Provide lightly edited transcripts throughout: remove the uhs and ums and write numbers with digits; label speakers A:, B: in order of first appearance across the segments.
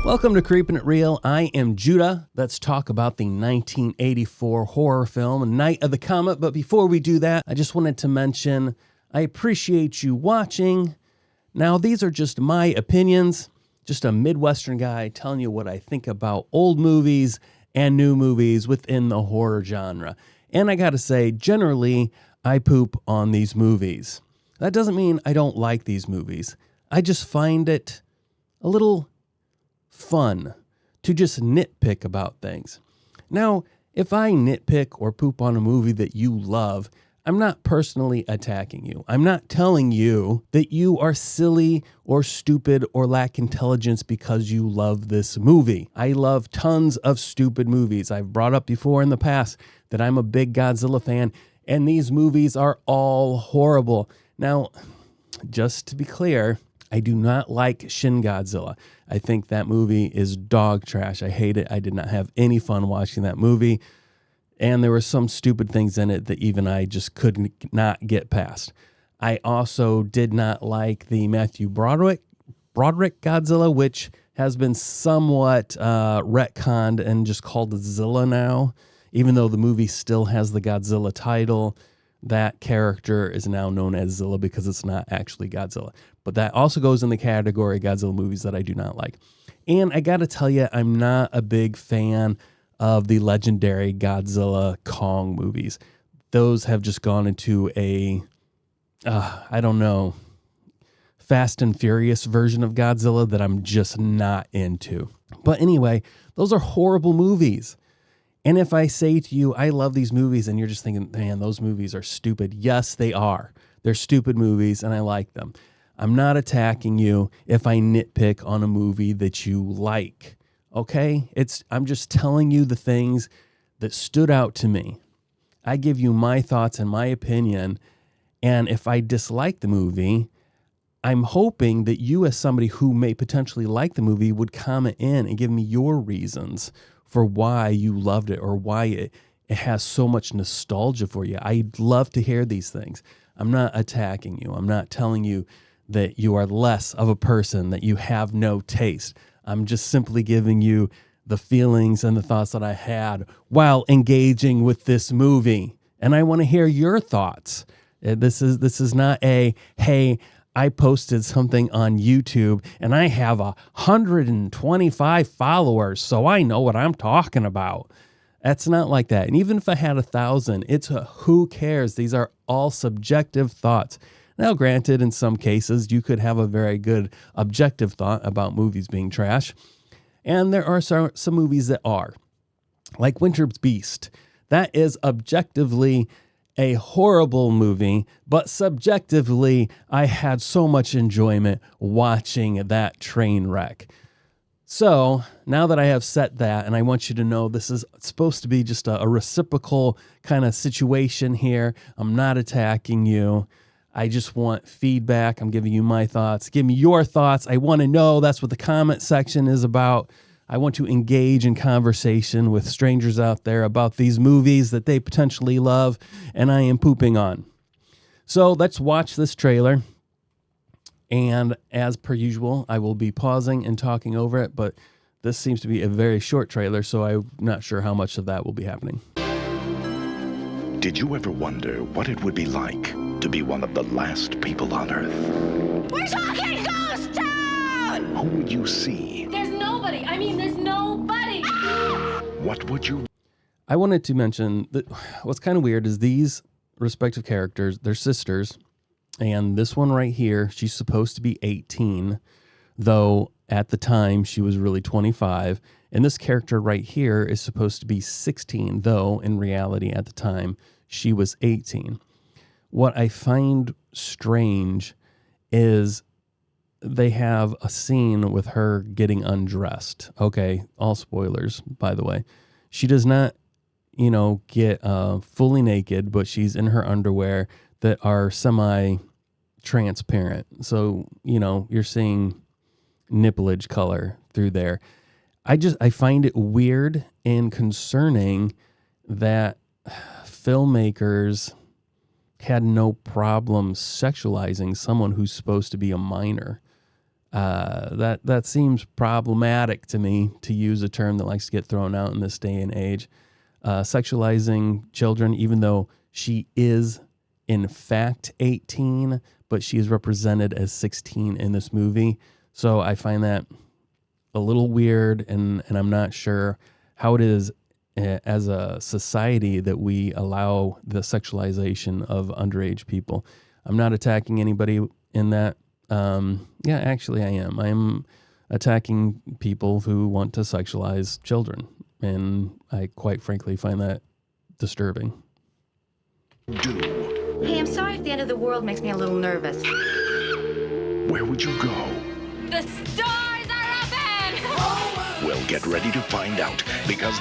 A: Welcome to Creepin' It Real. I am Judah. Let's talk about the 1984 horror film, Night of the Comet. But before we do that, I just wanted to mention I appreciate you watching. Now, these are just my opinions, just a Midwestern guy telling you what I think about old movies and new movies within the horror genre. And I gotta say, generally, I poop on these movies. That doesn't mean I don't like these movies. I just find it a little fun to just nitpick about things. Now, if I nitpick or poop on a movie that you love, I'm not personally attacking you. I'm not telling you that you are silly or stupid or lack intelligence because you love this movie. I love tons of stupid movies. I've brought up before in the past that I'm a big Godzilla fan, and these movies are all horrible. Now, just to be clear, I do not like Shin Godzilla. I think that movie is dog trash. I hate it. I did not have any fun watching that movie. And there were some stupid things in it that even I just could not get past. I also did not like the Matthew Broderick Godzilla, which has been somewhat retconned and just called Zilla now. Even though the movie still has the Godzilla title, that character is now known as Zilla because it's not actually Godzilla. But that also goes in the category of Godzilla movies that I do not like. And I got to tell you, I'm not a big fan of the legendary Godzilla Kong movies. Those have just gone into a, I don't know, Fast and Furious version of Godzilla that I'm just not into. But anyway, those are horrible movies. And if I say to you, I love these movies, and you're just thinking, man, those movies are stupid. Yes, they are. They're stupid movies, and I like them. I'm not attacking you if I nitpick on a movie that you like. Okay? I'm just telling you the things that stood out to me. I give you my thoughts and my opinion, and if I dislike the movie, I'm hoping that you, as somebody who may potentially like the movie, would comment in and give me your reasons for why you loved it or why it has so much nostalgia for you. I'd love to hear these things. I'm not attacking you. I'm not telling you that you are less of a person, that you have no taste. I'm just simply giving you the feelings and the thoughts that I had while engaging with this movie. And I want to hear your thoughts. This is not a, hey, I posted something on YouTube and I have 125 followers, so I know what I'm talking about. That's not like that. And even if I had 1,000, it's who cares? These are all subjective thoughts. Now, granted, in some cases, you could have a very good objective thought about movies being trash. And there are some movies that are, like Winter's Beast. That is objectively a horrible movie, but subjectively, I had so much enjoyment watching that train wreck. So now that I have said that, and I want you to know this is supposed to be just a reciprocal kind of situation here. I'm not attacking you. I just want feedback. I'm giving you my thoughts. Give me your thoughts. I want to know. That's what the comment section is about. I want to engage in conversation with strangers out there about these movies that they potentially love and I am pooping on. So let's watch this trailer. And as per usual, I will be pausing and talking over it, but this seems to be a very short trailer, so I'm not sure how much of that will be happening.
B: Did you ever wonder what it would be like to be one of the last people on Earth?
C: We're talking Ghost Town!
B: Who would you see?
C: There's nobody. There's nobody.
B: What would you...
A: I wanted to mention that what's kind of weird is these respective characters, they're sisters, and this one right here, she's supposed to be 18, though at the time she was really 25, and this character right here is supposed to be 16, though in reality at the time she was 18. What I find strange is they have a scene with her getting undressed. Okay, all spoilers, by the way. She does not, get fully naked, but she's in her underwear that are semi-transparent. So, you're seeing nipplage color through there. I find it weird and concerning that filmmakers had no problem sexualizing someone who's supposed to be a minor. That seems problematic to me, to use a term that likes to get thrown out in this day and age. Sexualizing children, even though she is in fact 18, but she is represented as 16 in this movie. So I find that a little weird, and I'm not sure how it is as a society that we allow the sexualization of underage people. I'm not attacking anybody in that. Yeah, actually I am. I'm attacking people who want to sexualize children, and I quite frankly find that disturbing.
D: Hey, I'm sorry if the end of the world makes me a little nervous.
B: Where would you go?
C: The stars are open!
B: Well, get ready to find out, because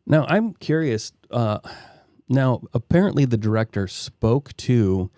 A: Now, I'm curious. Now, apparently the director spoke to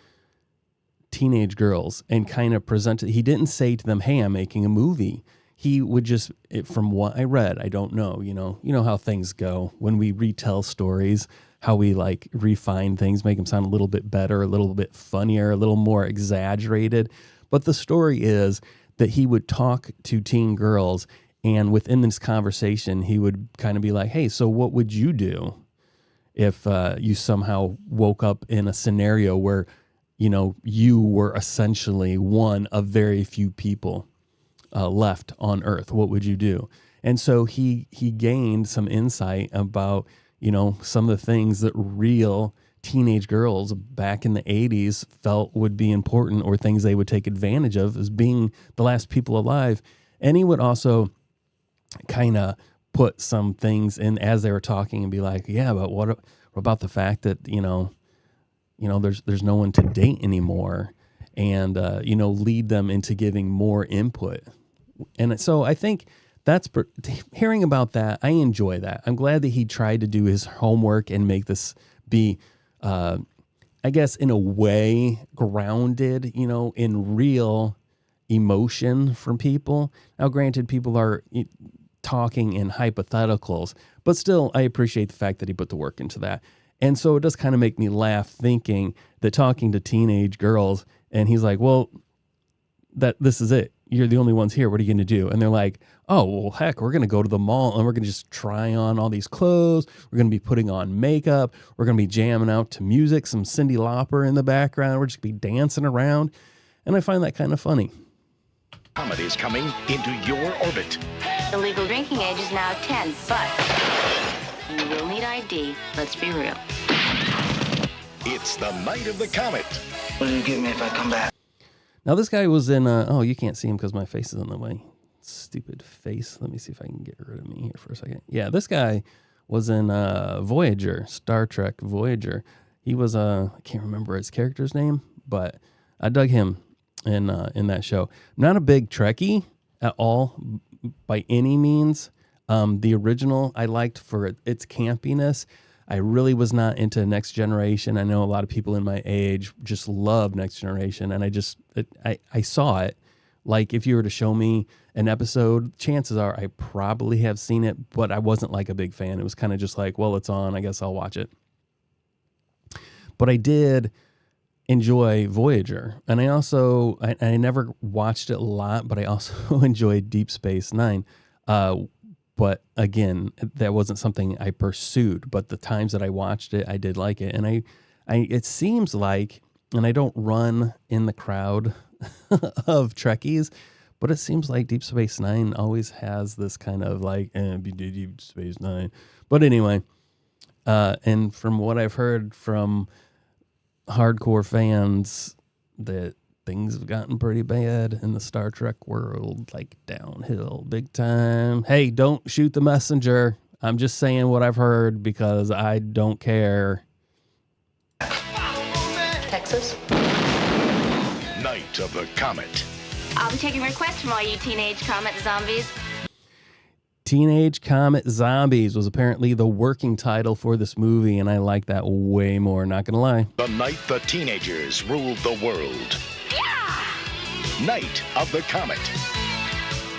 A: teenage girls and kind of presented. He didn't say to them, hey, I'm making a movie. He would just, from what I read, I don't know, you know how things go when we retell stories, how we like refine things, make them sound a little bit better, a little bit funnier, a little more exaggerated. But the story is that he would talk to teen girls, and within this conversation, he would kind of be like, hey, so what would you do if you somehow woke up in a scenario where, you were essentially one of very few people left on Earth? What would you do? And so he gained some insight about, some of the things that real teenage girls back in the 80s felt would be important, or things they would take advantage of as being the last people alive. And he would also kind of put some things in as they were talking and be like, yeah, but what about the fact that, there's no one to date anymore, and, lead them into giving more input. And so I think hearing about that, I enjoy that. I'm glad that he tried to do his homework and make this be, I guess, in a way grounded, in real emotion from people. Now, granted, people are talking in hypotheticals, but still, I appreciate the fact that he put the work into that. And so it does kind of make me laugh thinking that talking to teenage girls, and he's like, well, this is it. You're the only ones here. What are you going to do? And they're like, oh, well, heck, we're going to go to the mall and we're going to just try on all these clothes. We're going to be putting on makeup. We're going to be jamming out to music, some Cyndi Lauper in the background. We're just going to be dancing around. And I find that kind of funny.
B: Comet is coming into your orbit.
D: The legal drinking age is now 10, but you will need ID. Let's be real.
B: It's the night of the comet.
E: What do you give me if I come back?
A: Now, this guy was in, you can't see him because my face is in the way. Stupid face. Let me see if I can get rid of me here for a second. Yeah, this guy was in Voyager, Star Trek Voyager. He was, I can't remember his character's name, but I dug him in that show. Not a big Trekkie at all, by any means. The original I liked for its campiness. I really was not into Next Generation. I know a lot of people in my age just love Next Generation, and I saw it. Like, if you were to show me an episode, chances are I probably have seen it, but I wasn't like a big fan. It was kind of just like, well, it's on, I guess I'll watch it. But I did enjoy Voyager, and I never watched it a lot, but I also enjoyed Deep Space Nine. But again, that wasn't something I pursued. But the times that I watched it, I did like it. And it seems like, and I don't run in the crowd of Trekkies, but it seems like Deep Space Nine always has this kind of like, Deep Space Nine. But anyway, and from what I've heard from hardcore fans, that things have gotten pretty bad in the Star Trek world, like downhill big time. Hey, don't shoot the messenger. I'm just saying what I've heard because I don't care.
D: Texas?
B: Night of the Comet.
D: I'll be taking requests from all you teenage Comet zombies.
A: Teenage Comet Zombies was apparently the working title for this movie, and I like that way more, not gonna lie.
B: The night the teenagers ruled the world. Night of the Comet.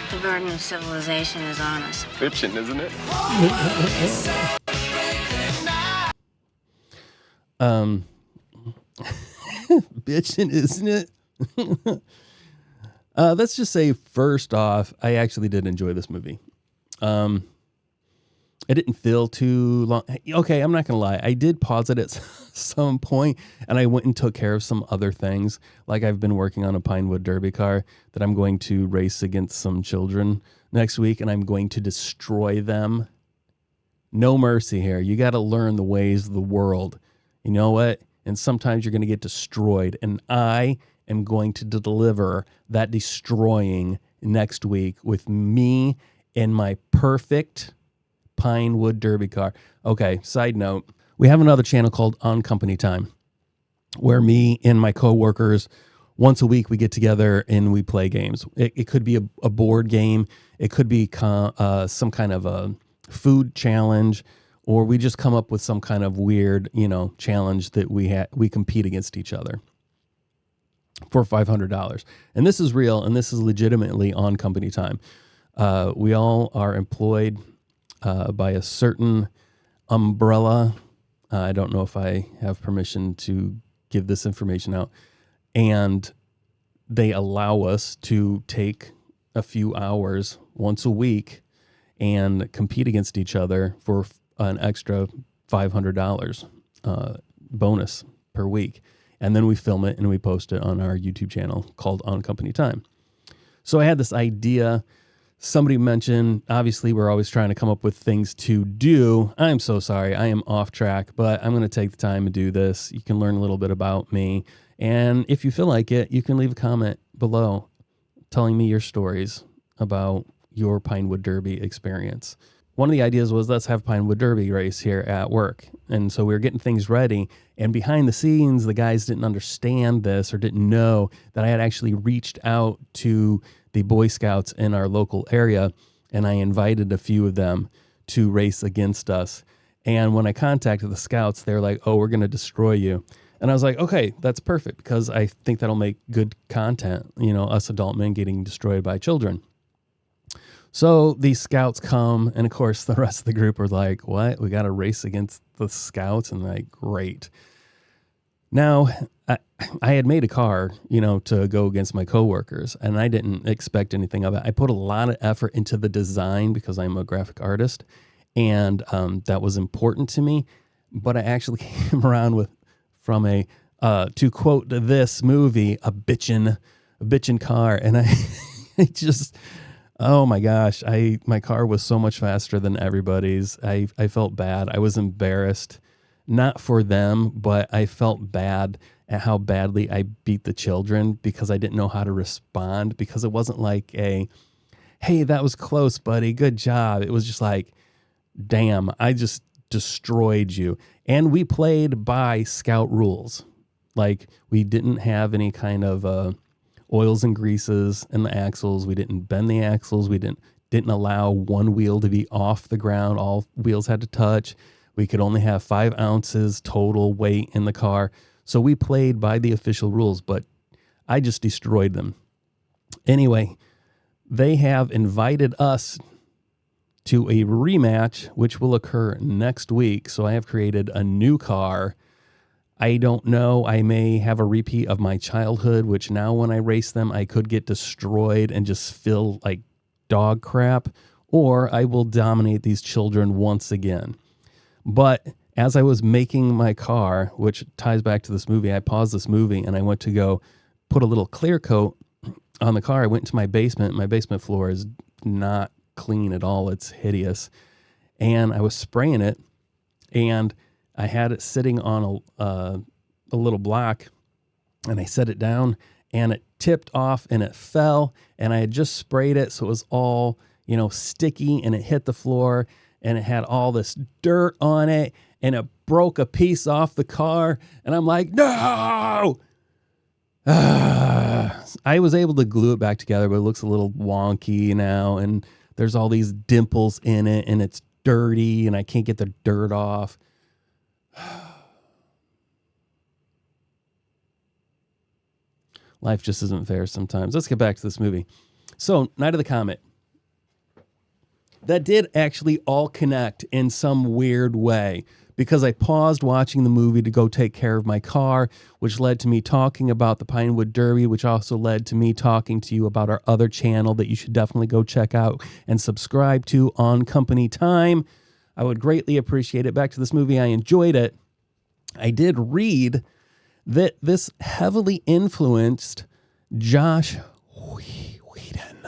D: The burden of civilization is on us.
F: Fiction, isn't it?
A: Bitchin', isn't it? Let's just say, first off, I actually did enjoy this movie. It didn't feel too long. Okay, I'm not going to lie. I did pause it at some point, and I went and took care of some other things. Like I've been working on a Pinewood Derby car that I'm going to race against some children next week, and I'm going to destroy them. No mercy here. You got to learn the ways of the world. You know what? And sometimes you're going to get destroyed, and I am going to deliver that destroying next week with me in my perfect Pinewood Derby car. Okay, side note, we have another channel called On Company Time, where me and my coworkers, once a week, we get together and we play games. It could be a board game. It could be some kind of a food challenge, or we just come up with some kind of weird, challenge that we compete against each other for $500. And this is real, and this is legitimately On Company Time. We all are employed by a certain umbrella. I don't know if I have permission to give this information out. And they allow us to take a few hours once a week and compete against each other for an extra $500 bonus per week. And then we film it and we post it on our YouTube channel called On Company Time. So I had this idea. Somebody mentioned, obviously, we're always trying to come up with things to do. I'm so sorry. I am off track, but I'm going to take the time to do this. You can learn a little bit about me. And if you feel like it, you can leave a comment below telling me your stories about your Pinewood Derby experience. One of the ideas was, let's have Pinewood Derby race here at work. And so we were getting things ready. And behind the scenes, the guys didn't understand this or didn't know that I had actually reached out to the Boy Scouts in our local area, and I invited a few of them to race against us. And when I contacted the Scouts, they're like, oh, we're going to destroy you. And I was like, okay, that's perfect, because I think that'll make good content, us adult men getting destroyed by children. So these Scouts come, and of course the rest of the group are like, what? We got to race against the Scouts? And like, great. Now, I had made a car, to go against my coworkers, and I didn't expect anything of it. I put a lot of effort into the design because I'm a graphic artist, and that was important to me. But I actually came around from a, to quote this movie, a bitchin' car, and I just, oh my gosh, my car was so much faster than everybody's. I felt bad. I was embarrassed. Not for them, but I felt bad at how badly I beat the children because I didn't know how to respond, because it wasn't like hey, that was close, buddy. Good job. It was just like, damn, I just destroyed you. And we played by Scout rules. Like, we didn't have any kind of oils and greases in the axles. We didn't bend the axles. We didn't allow one wheel to be off the ground. All wheels had to touch. We could only have 5 ounces total weight in the car. So we played by the official rules, but I just destroyed them. Anyway, they have invited us to a rematch, which will occur next week. So I have created a new car. I don't know. I may have a repeat of my childhood, which now when I race them, I could get destroyed and just feel like dog crap, or I will dominate these children once again. But as I was making my car, which ties back to this movie, I paused this movie and I went to go put a little clear coat on the car. I went into my basement. My basement floor is not clean at all. It's hideous. And I was spraying it, and I had it sitting on a little block, and I set it down, and it tipped off and it fell, and I had just sprayed it. So it was all, sticky, and it hit the floor. And it had all this dirt on it, and it broke a piece off the car. And I'm like, no! I was able to glue it back together, but it looks a little wonky now. And there's all these dimples in it, and it's dirty, and I can't get the dirt off. Life just isn't fair sometimes. Let's get back to this movie. So, Night of the Comet. That did actually all connect in some weird way, because I paused watching the movie to go take care of my car, which led to me talking about the Pinewood Derby, which also led to me talking to you about our other channel that you should definitely go check out and subscribe to, On Company Time. I would greatly appreciate it. Back to this movie. I enjoyed it. I did read that this heavily influenced Josh Whedon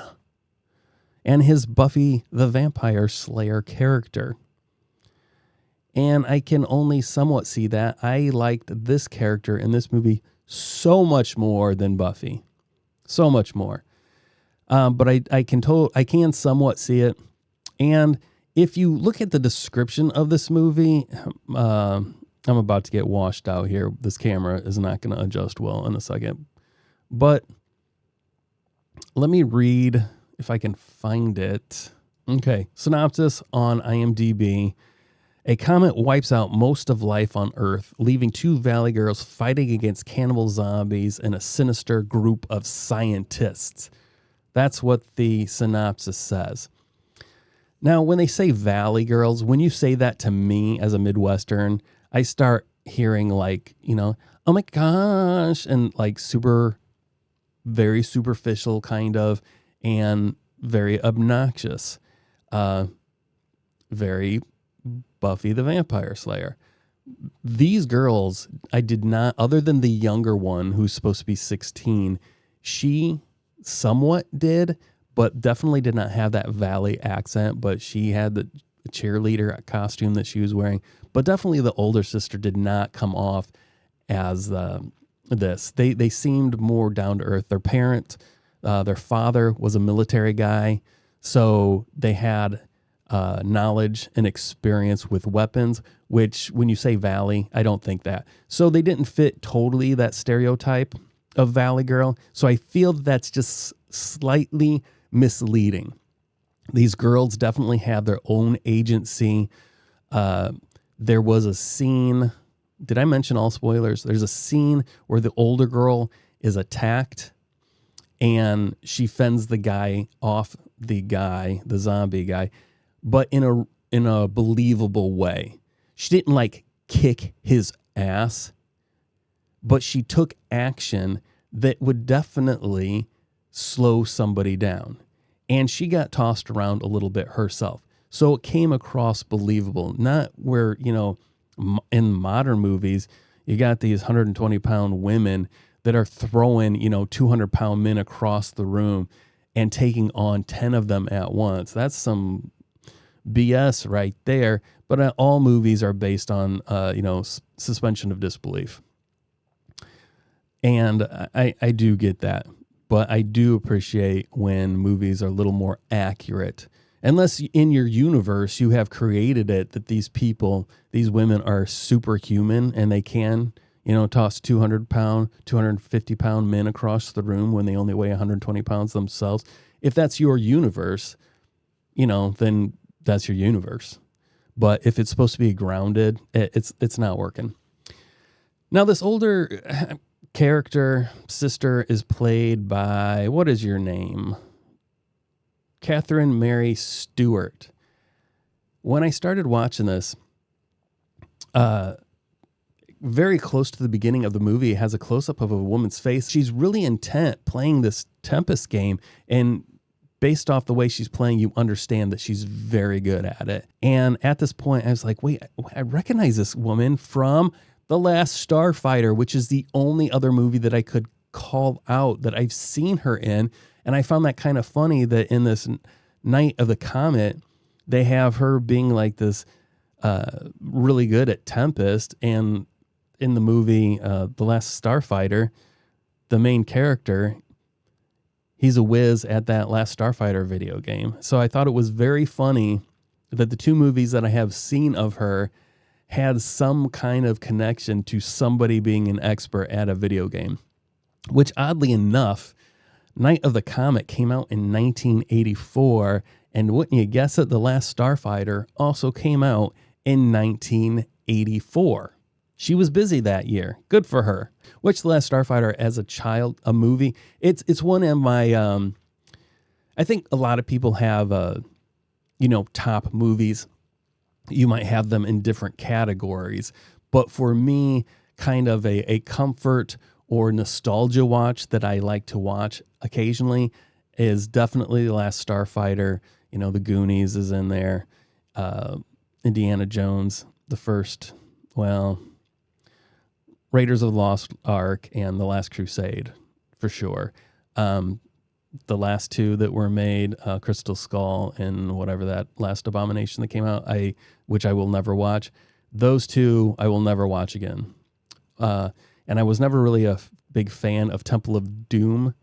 A: and his Buffy the Vampire Slayer character. And I can only somewhat see that. I liked this character in this movie so much more than Buffy. So much more. But I can somewhat see it. And if you look at the description of this movie, I'm about to get washed out here. This camera is not going to adjust well in a second. But let me read if I can find it. Okay, synopsis on IMDb. A comet wipes out most of life on Earth, leaving two valley girls fighting against cannibal zombies and a sinister group of scientists. That's what the synopsis says. Now, when they say valley girls, when you say that to me as a Midwestern, I start hearing like, oh my gosh, and like very superficial kind of, and very obnoxious, very Buffy the Vampire Slayer. These girls, I did not, other than the younger one who's supposed to be 16, she somewhat did, but definitely did not have that valley accent, but she had the cheerleader costume that she was wearing. But definitely the older sister did not come off as this. They seemed more down to earth. Their parent, their father was a military guy, so they had knowledge and experience with weapons, which when you say valley, I don't think that. So they didn't fit totally that stereotype of valley girl. So I feel that's just slightly misleading. These girls definitely have their own agency. There was a scene. Did I mention all spoilers? There's a scene where the older girl is attacked and she fends the guy off, the zombie guy, but in a believable way. She didn't like kick his ass, but she took action that would definitely slow somebody down. And she got tossed around a little bit herself. So it came across believable, not where, in modern movies, you got these 120-pound women that are throwing, 200-pound men across the room and taking on 10 of them at once. That's some BS right there. But all movies are based on, suspension of disbelief. And I do get that. But I do appreciate when movies are a little more accurate. Unless in your universe you have created it that these women are superhuman and they can, toss 200-pound, 250-pound men across the room when they only weigh 120 pounds themselves. If that's your universe, then that's your universe. But if it's supposed to be grounded, it's not working. Now, this older character, sister, is played by, what is your name? Catherine Mary Stewart. When I started watching this, very close to the beginning of the movie, it has a close-up of a woman's face. She's really intent playing this Tempest game, and based off the way she's playing, you understand that she's very good at it. And at this point, I was like, wait, I recognize this woman from The Last Starfighter, which is the only other movie that I could call out that I've seen her in. And I found that kind of funny that in this Night of the Comet, they have her being like this really good at Tempest. And in the movie The Last Starfighter, the main character, he's a whiz at that Last Starfighter video game. So I thought it was very funny that the two movies that I have seen of her had some kind of connection to somebody being an expert at a video game, which oddly enough, Night of the Comet came out in 1984, and wouldn't you guess it, The Last Starfighter also came out in 1984. She was busy that year. Good for her. Which The Last Starfighter, as a child, a movie, it's one of my, I think a lot of people have, top movies you might have them in different categories. But for me, kind of a comfort or nostalgia watch that I like to watch occasionally is definitely The Last Starfighter. You know, The Goonies is in there. Indiana Jones, the first, Raiders of the Lost Ark and The Last Crusade, for sure. The last two that were made, Crystal Skull and whatever that last Abomination that came out, which I will never watch. Those two I will never watch again. And I was never really a big fan of Temple of Doom,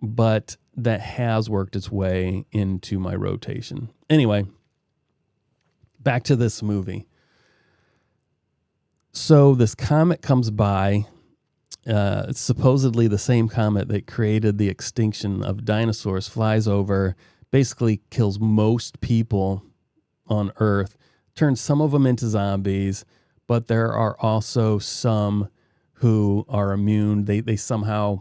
A: but that has worked its way into my rotation. Anyway, back to this movie. So this comet comes by. It's supposedly the same comet that created the extinction of dinosaurs, flies over, basically kills most people on Earth, turns some of them into zombies, but there are also some who are immune. They somehow,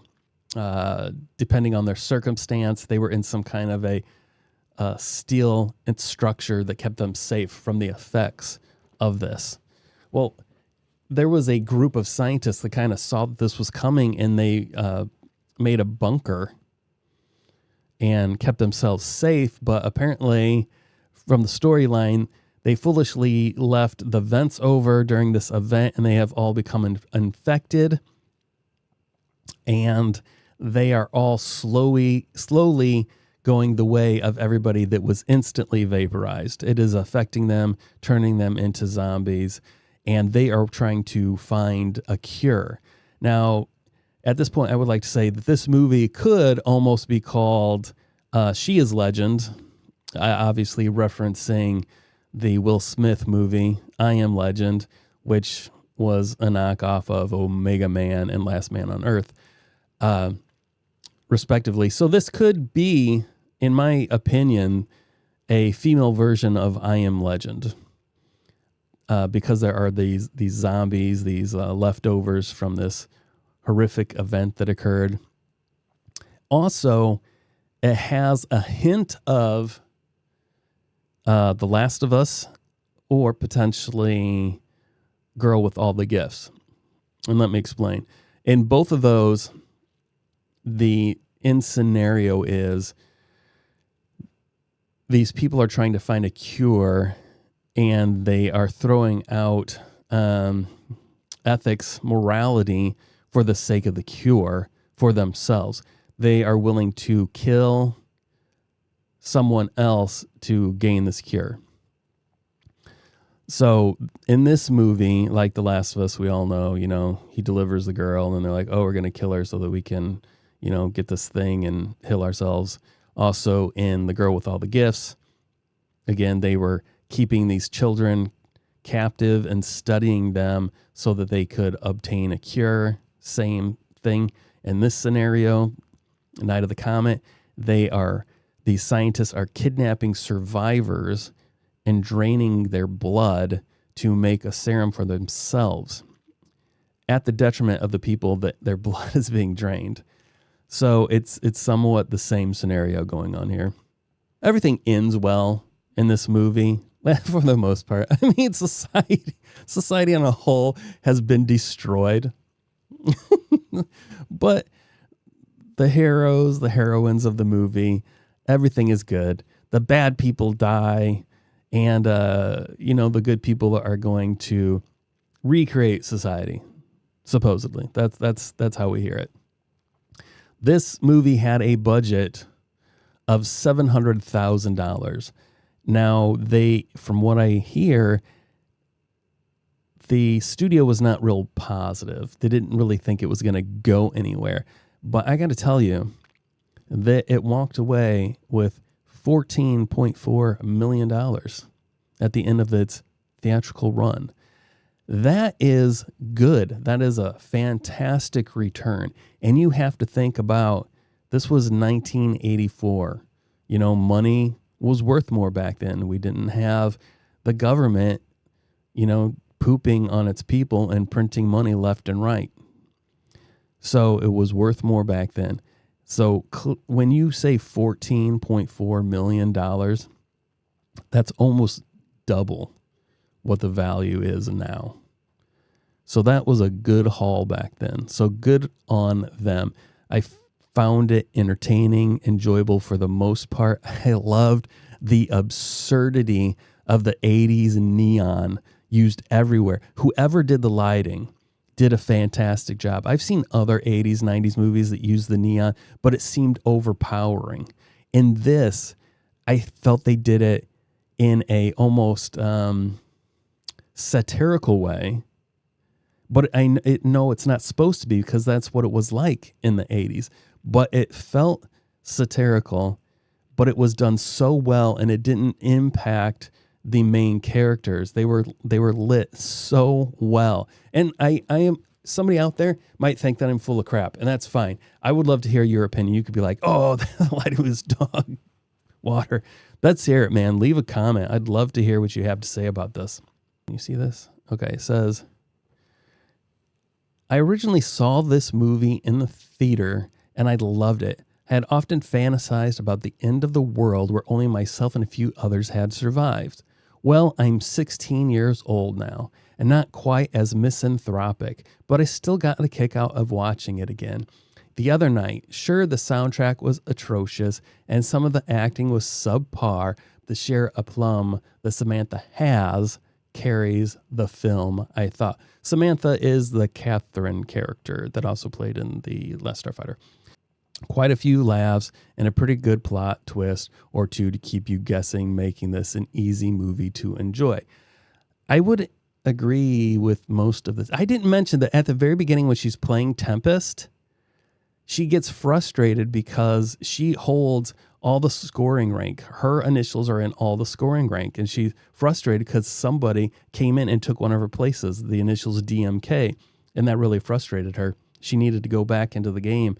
A: depending on their circumstance, they were in some kind of a steel structure that kept them safe from the effects of this. Well, there was a group of scientists that kind of saw that this was coming, and they made a bunker and kept themselves safe. But apparently, from the storyline, they foolishly left the vents over during this event, and they have all become infected. And they are all slowly going the way of everybody that was instantly vaporized. It is affecting them, turning them into zombies, and they are trying to find a cure. Now, at this point, I would like to say that this movie could almost be called She is Legend, obviously referencing the Will Smith movie, I Am Legend, which was a knockoff of Omega Man and Last Man on Earth, respectively. So this could be, in my opinion, a female version of I Am Legend. Because there are these zombies, these leftovers from this horrific event that occurred. Also, it has a hint of The Last of Us, or potentially Girl with All the Gifts. And let me explain. In both of those, the end scenario is these people are trying to find a cure, and they are throwing out ethics, morality for the sake of the cure for themselves. They are willing to kill someone else to gain this cure. So in this movie, like The Last of Us, we all know, he delivers the girl, and they're like, oh, we're going to kill her so that we can, get this thing and heal ourselves. Also in The Girl with All the Gifts, again, they were keeping these children captive and studying them so that they could obtain a cure. Same thing in this scenario, Night of the Comet. These scientists are kidnapping survivors and draining their blood to make a serum for themselves at the detriment of the people that their blood is being drained. So it's somewhat the same scenario going on here. Everything ends well in this movie, for the most part. I mean, society on a whole has been destroyed. But the heroes, the heroines of the movie, everything is good. The bad people die, and the good people are going to recreate society. Supposedly, that's how we hear it. This movie had a budget of $700,000. Now, from what I hear, the studio was not real positive. They didn't really think it was going to go anywhere. But I got to tell you that it walked away with $14.4 million at the end of its theatrical run. That is good. That is a fantastic return. And you have to think about, this was 1984. Money was worth more back then. We didn't have the government, pooping on its people and printing money left and right. So it was worth more back then. So when you say $14.4 million, that's almost double what the value is now. So that was a good haul back then. So good on them. I found it entertaining, enjoyable for the most part. I loved the absurdity of the 80s neon used everywhere. Whoever did the lighting did a fantastic job. I've seen other 80s, 90s movies that use the neon, but it seemed overpowering. In this, I felt they did it in a almost satirical way. But I know it's not supposed to be because that's what it was like in the 80s. But it felt satirical, but it was done so well and it didn't impact the main characters. They were lit so well. And I am somebody out there might think that I'm full of crap, and that's fine. I would love to hear your opinion. You could be like, oh, the lighting was dog water. Let's hear it, man. Leave a comment. I'd love to hear what you have to say about this. You see this? Okay, it says, I originally saw this movie in the theater and I loved it. I had often fantasized about the end of the world where only myself and a few others had survived. Well, I'm 16 years old now and not quite as misanthropic, but I still got the kick out of watching it again. The other night, sure, the soundtrack was atrocious and some of the acting was subpar. The sheer aplomb that Samantha has carries the film, I thought. Samantha is the Catherine character that also played in The Last Starfighter. Quite a few laughs and a pretty good plot twist or two to keep you guessing, making this an easy movie to enjoy. I would agree with most of this. I didn't mention that at the very beginning when she's playing Tempest, she gets frustrated because she holds all the scoring rank. Her initials are in all the scoring rank, and she's frustrated because somebody came in and took one of her places, the initials DMK, and that really frustrated her. She needed to go back into the game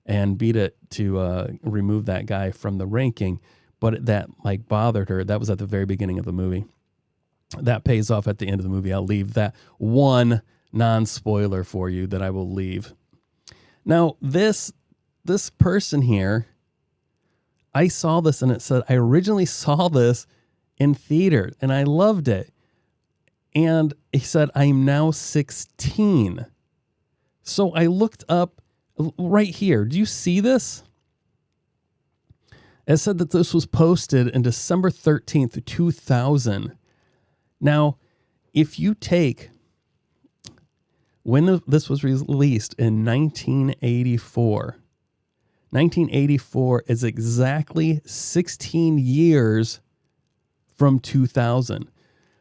A: and beat it to remove that guy from the ranking, but that bothered her. That was at the very beginning of the movie. That pays off at the end of the movie. I'll leave that one non-spoiler for you that I will leave. Now, this person here, I saw this and it said, I originally saw this in theater and I loved it. And he said, I'm now 16. So I looked up right here. Do you see this? It said that this was posted in December 13th, 2000. Now, if you take when this was released in 1984, 1984 is exactly 16 years from 2000.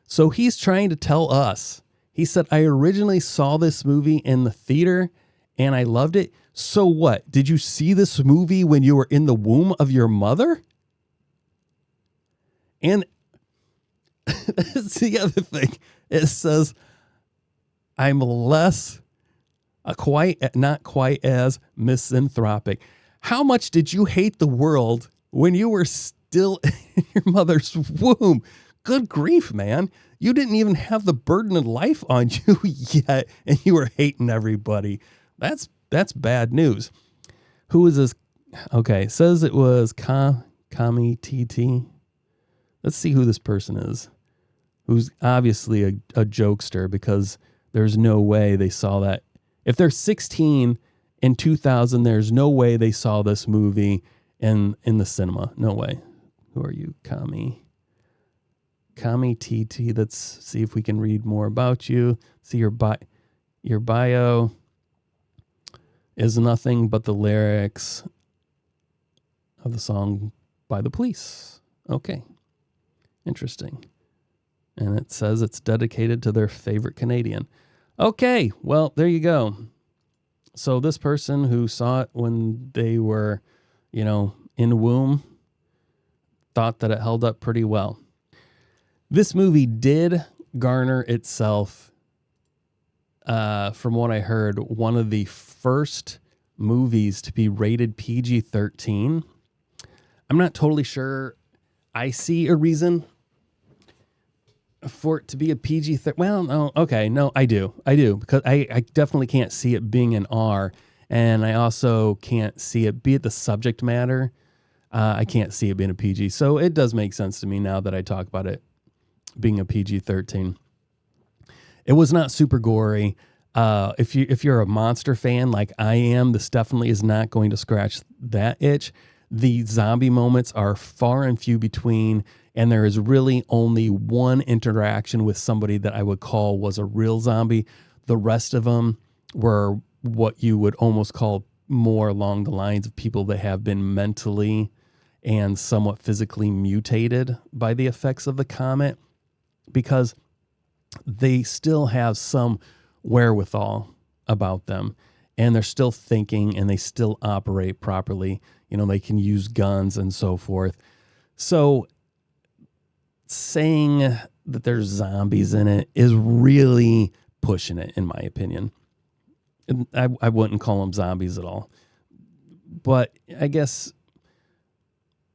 A: So he's trying to tell us, he said, I originally saw this movie in the theater and I loved it. So what? Did you see this movie when you were in the womb of your mother? And that's the other thing. It says, I'm not quite as misanthropic. How much did you hate the world when you were still in your mother's womb? Good grief, man. You didn't even have the burden of life on you yet, and you were hating everybody. That's bad news. Who is this? Okay, says it was Kami TT. Let's see who this person is. Who's obviously a jokester, because there's no way they saw that. If they're 16 in 2000, there's no way they saw this movie in the cinema. No way. Who are you, Kami TT? Let's see if we can read more about you. See your bio is nothing but the lyrics of the song by The Police. Okay. Interesting. And it says it's dedicated to their favorite Canadian. Okay, well, there you go. So this person who saw it when they were, in womb, thought that it held up pretty well. This movie did garner itself, from what I heard, one of the first movies to be rated PG-13. I'm not totally sure I see a reason for it to be a PG-13. Well, no, okay, no, I do, because I definitely can't see it being an R, and I also can't see it, be it the subject matter, I can't see it being a PG, so it does make sense to me now that I talk about it being a PG-13. It was not super gory. If you're a monster fan like I am, this definitely is not going to scratch that itch. The zombie moments are far and few between, and there is really only one interaction with somebody that I would call was a real zombie. The rest of them were what you would almost call more along the lines of people that have been mentally and somewhat physically mutated by the effects of the comet, because they still have some wherewithal about them, and they're still thinking, and they still operate properly. You know, they can use guns and so forth. So saying that there's zombies in it is really pushing it, in my opinion. I wouldn't call them zombies at all. But I guess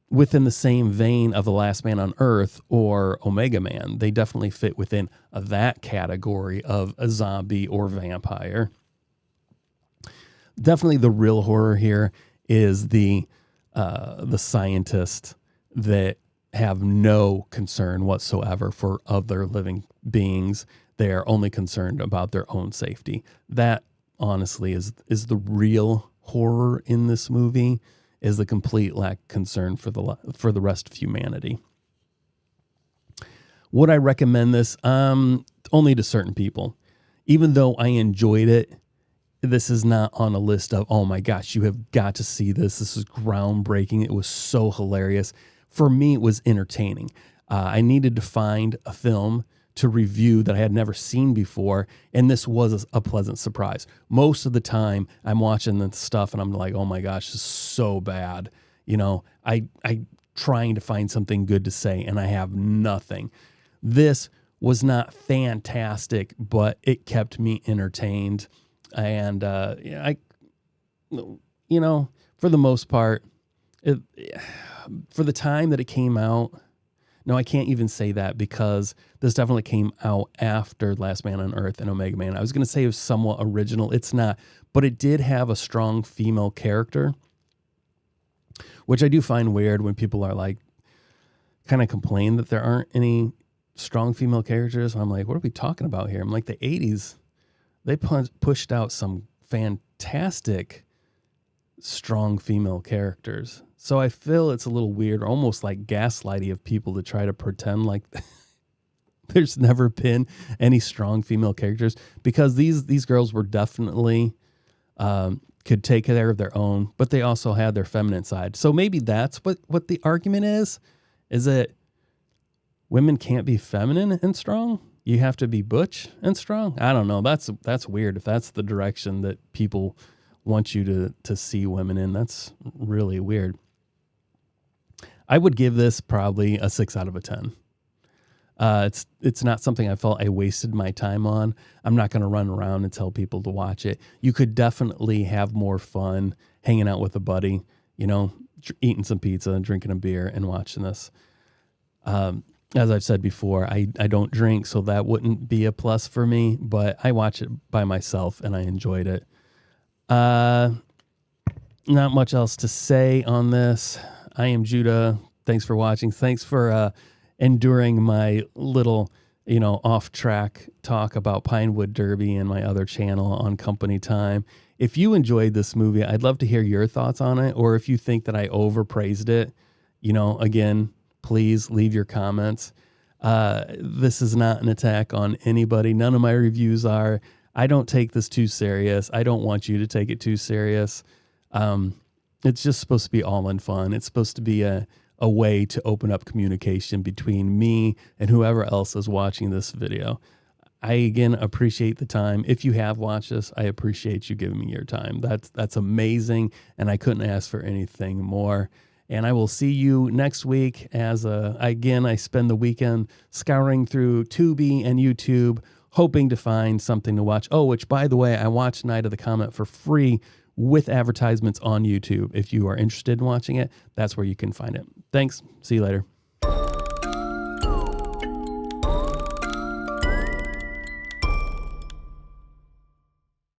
A: within the same vein of The Last Man on Earth or Omega Man, they definitely fit within that category of a zombie or vampire. Definitely the real horror here is the scientists that have no concern whatsoever for other living beings. They are only concerned about their own safety. That honestly is the real horror in this movie, is the complete lack of concern for the rest of humanity. Would I recommend this? Only to certain people. Even though I enjoyed it, this is not on a list of, oh my gosh, you have got to see this. This is groundbreaking. It was so hilarious. For me, it was entertaining. I needed to find a film to review that I had never seen before, and this was a pleasant surprise. Most of the time, I'm watching the stuff, and I'm like, oh my gosh, this is so bad. You know, I trying to find something good to say, and I have nothing. This was not fantastic, but it kept me entertained. And for the most part, for the time that it came out, no, I can't even say that, because this definitely came out after Last Man on Earth and Omega Man. I was going to say it was somewhat original. It's not, but it did have a strong female character, which I do find weird when people are like, kind of complain that there aren't any strong female characters. I'm like, what are we talking about here? I'm like, the 80s, they pushed out some fantastic strong female characters. So I feel it's a little weird, almost like gaslighting of people to try to pretend like there's never been any strong female characters, because these girls were definitely could take care of their own, but they also had their feminine side. So maybe that's what the argument is that women can't be feminine and strong. You have to be butch and strong. I don't know. That's weird. If that's the direction that people want you to see women in, that's really weird. I would give this probably a 6 out of a 10. It's not something I felt I wasted my time on. I'm not going to run around and tell people to watch it. You could definitely have more fun hanging out with a buddy, eating some pizza and drinking a beer and watching this. As I've said before, I don't drink, so that wouldn't be a plus for me, but I watch it by myself and I enjoyed it. Not much else to say on this. I am Judah. Thanks for watching. Thanks for enduring my little, off-track talk about Pinewood Derby and my other channel on Company Time. If you enjoyed this movie, I'd love to hear your thoughts on it, or if you think that I overpraised it, again, please leave your comments. This is not an attack on anybody. None of my reviews are. I don't take this too serious. I don't want you to take it too serious. It's just supposed to be all in fun. It's supposed to be a way to open up communication between me and whoever else is watching this video. I, again, appreciate the time. If you have watched this, I appreciate you giving me your time. That's amazing, and I couldn't ask for anything more. And I will see you next week as, I spend the weekend scouring through Tubi and YouTube, hoping to find something to watch. Oh, which, by the way, I watched Night of the Comet for free with advertisements on YouTube. If you are interested in watching it, that's where you can find it. Thanks. See you later.